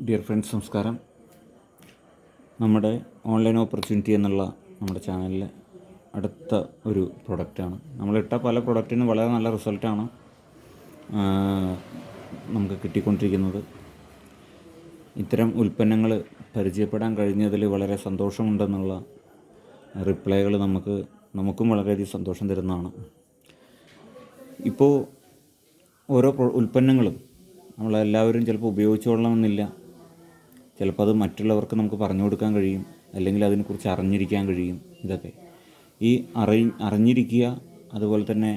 Dear friends, നമസ്കാരം. നമ്മുടെ online opportunity എന്നുള്ള നമ്മുടെ ചാനലിലെ അടുത്ത ഒരു പ്രൊഡക്റ്റാണ്. നമ്മളിട്ട പല പ്രൊഡക്റ്റിനും വളരെ നല്ല റിസൾട്ടാണ് നമുക്ക് കിട്ടിക്കൊണ്ടിരിക്കുന്നത്. ഇത്തരം ഉൽപ്പന്നങ്ങൾ പരിചയപ്പെടാൻ കഴിഞ്ഞതിൽ വളരെ സന്തോഷമുണ്ടെന്നുള്ള റിപ്ലൈകൾ നമുക്കും വളരെയധികം സന്തോഷം തരുന്നതാണ്. ഇപ്പോൾ ഓരോ ഉൽപ്പന്നങ്ങളും നമ്മളെല്ലാവരും ചിലപ്പോൾ ഉപയോഗിച്ചുകൊള്ളണമെന്നില്ല. ചിലപ്പോൾ അത് മറ്റുള്ളവർക്ക് നമുക്ക് പറഞ്ഞു കൊടുക്കാൻ കഴിയും, അല്ലെങ്കിൽ അതിനെക്കുറിച്ച് അറിഞ്ഞിരിക്കാൻ കഴിയും. ഇതൊക്കെ ഈ അറിഞ്ഞിരിക്കുക, അതുപോലെ തന്നെ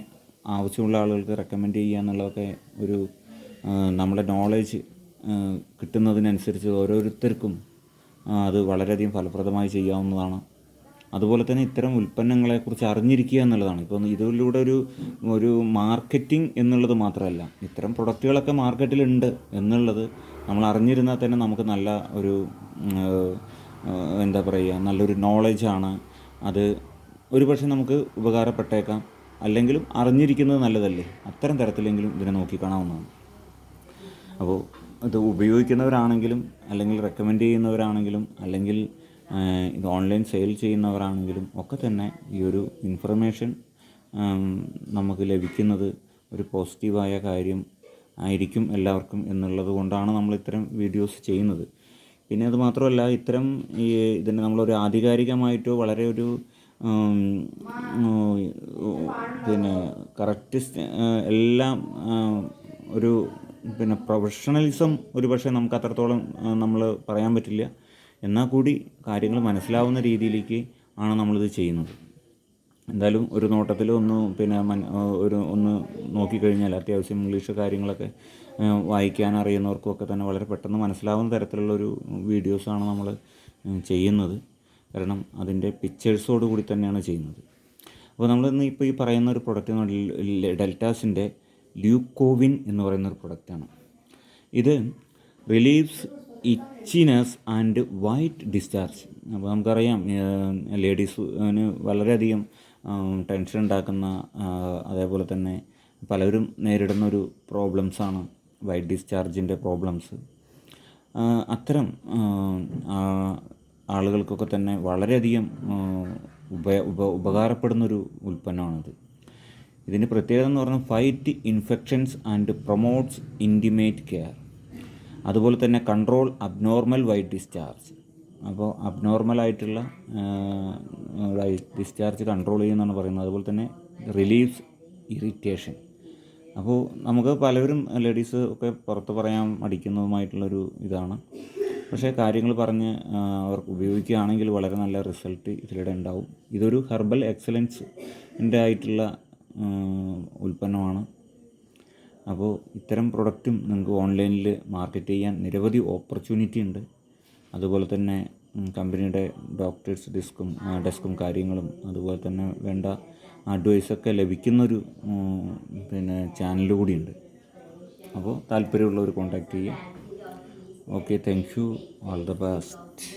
ആവശ്യമുള്ള ആളുകൾക്ക് റെക്കമെൻഡ് ചെയ്യുക എന്നുള്ളതൊക്കെ ഒരു നമ്മുടെ നോളേജ് കിട്ടുന്നതിനനുസരിച്ച് ഓരോരുത്തർക്കും അത് വളരെയധികം ഫലപ്രദമായി ചെയ്യാവുന്നതാണ്. അതുപോലെ തന്നെ ഇത്തരം ഉൽപ്പന്നങ്ങളെക്കുറിച്ച് അറിഞ്ഞിരിക്കുക എന്നുള്ളതാണ്. ഇപ്പം ഇതിലൂടെ ഒരു മാർക്കറ്റിംഗ് എന്നുള്ളത് മാത്രമല്ല, ഇത്തരം പ്രൊഡക്റ്റുകളൊക്കെ മാർക്കറ്റിലുണ്ട് എന്നുള്ളത് നമ്മൾ അറിഞ്ഞിരുന്നാൽ തന്നെ നമുക്ക് നല്ല ഒരു നല്ലൊരു നോളജാണ്. അത് ഒരു പക്ഷേ നമുക്ക് ഉപകാരപ്പെട്ടേക്കാം, അല്ലെങ്കിലും അറിഞ്ഞിരിക്കുന്നത് നല്ലതല്ലേ. അത്തരം തരത്തിലെങ്കിലും ഇതിനെ നോക്കിക്കാണാവുന്നതാണ്. അപ്പോൾ ഇത് ഉപയോഗിക്കുന്നവരാണെങ്കിലും, അല്ലെങ്കിൽ റെക്കമെൻഡ് ചെയ്യുന്നവരാണെങ്കിലും, അല്ലെങ്കിൽ ഇത് ഓൺലൈൻ സെയിൽ ചെയ്യുന്നവരാണെങ്കിലും ഒക്കെ തന്നെ ഈ ഒരു ഇൻഫർമേഷൻ നമുക്ക് ലഭിക്കുന്നത് ഒരു പോസിറ്റീവായ കാര്യം ആയിരിക്കും എല്ലാവർക്കും എന്നുള്ളത് കൊണ്ടാണ് നമ്മൾ ഇത്തരം വീഡിയോസ് ചെയ്യുന്നത്. പിന്നെ അത് മാത്രമല്ല, ഇതിനെ നമ്മളൊരു ആധികാരികമായിട്ടോ വളരെ ഒരു കറക്റ്റ് എല്ലാം ഒരു പ്രൊഫഷണലിസം ഒരു പക്ഷേ നമുക്ക് അത്രത്തോളം നമ്മൾ പറയാൻ പറ്റില്ല. എന്നാൽ കൂടി കാര്യങ്ങൾ മനസ്സിലാവുന്ന രീതിയിലേക്ക് ആണ് നമ്മളിത് ചെയ്യുന്നത്. എന്തായാലും ഒരു നോട്ടത്തിൽ ഒന്ന് നോക്കിക്കഴിഞ്ഞാൽ അത്യാവശ്യം ഇംഗ്ലീഷ് കാര്യങ്ങളൊക്കെ വായിക്കാൻ അറിയുന്നവർക്കൊക്കെ തന്നെ വളരെ പെട്ടെന്ന് മനസ്സിലാവുന്ന തരത്തിലുള്ളൊരു വീഡിയോസാണ് നമ്മൾ ചെയ്യുന്നത്. കാരണം അതിൻ്റെ പിക്ചേഴ്സോട് കൂടി തന്നെയാണ് ചെയ്യുന്നത്. അപ്പോൾ നമ്മളിന്ന് ഇപ്പോൾ ഈ പറയുന്ന ഒരു പ്രൊഡക്റ്റ് ഡെൽറ്റാസിൻ്റെ ല്യൂക്കോവിൻ എന്ന് പറയുന്നൊരു പ്രൊഡക്റ്റാണ്. ഇത് relieves itchiness and white discharge. അപ്പോൾ നമുക്കറിയാം, ലേഡീസിന് വളരെയധികം ടെൻഷൻ ഉണ്ടാക്കുന്ന, അതേപോലെ തന്നെ പലരും നേരിടുന്നൊരു പ്രോബ്ലംസാണ് വൈറ്റ് ഡിസ്ചാർജിൻ്റെ പ്രോബ്ലംസ്. അത്തരം ആളുകൾക്കൊക്കെ തന്നെ വളരെയധികം ഉപകാരപ്പെടുന്നൊരു ഉൽപ്പന്നമാണിത്. ഇതിന് പ്രത്യേകത എന്ന് പറഞ്ഞാൽ fight infections and promotes intimate care. അതുപോലെ തന്നെ കൺട്രോൾ അബ്നോർമൽ വൈറ്റ് ഡിസ്ചാർജ്. അപ്പോൾ അബ്നോർമലായിട്ടുള്ള വൈറ്റ് ഡിസ്ചാർജ് കൺട്രോൾ ചെയ്യുമെന്നാണ് പറയുന്നത്. അതുപോലെ തന്നെ റിലീവ്സ് ഇറിറ്റേഷൻ. അപ്പോൾ നമുക്ക് പലരും ലേഡീസ് ഒക്കെ പുറത്ത് പറയാൻ മടിക്കുന്നതുമായിട്ടുള്ളൊരു ഇതാണ്. പക്ഷേ കാര്യങ്ങൾ പറഞ്ഞ് അവർക്ക് ഉപയോഗിക്കുകയാണെങ്കിൽ വളരെ നല്ല റിസൾട്ട് ഇതിലൂടെ ഉണ്ടാവും. ഇതൊരു ഹെർബൽ എക്സലൻസിൻ്റെ ആയിട്ടുള്ള ഉൽപ്പന്നമാണ്. അപ്പോൾ ഇത്തരം പ്രൊഡക്റ്റും നിങ്ങൾക്ക് ഓൺലൈനിൽ മാർക്കറ്റ് ചെയ്യാൻ നിരവധി ഓപ്പർച്യൂണിറ്റി ഉണ്ട്. അതുപോലെ തന്നെ കമ്പനിയുടെ ഡോക്ടേഴ്സ് ഡെസ്കും കാര്യങ്ങളും, അതുപോലെ തന്നെ വേണ്ട അഡ്വൈസൊക്കെ ലഭിക്കുന്നൊരു ചാനൽ കൂടിയുണ്ട്. അപ്പോൾ താല്പര്യമുള്ളവർ കോൺടാക്റ്റ് ചെയ്യുക. Okay, thank you, all the best.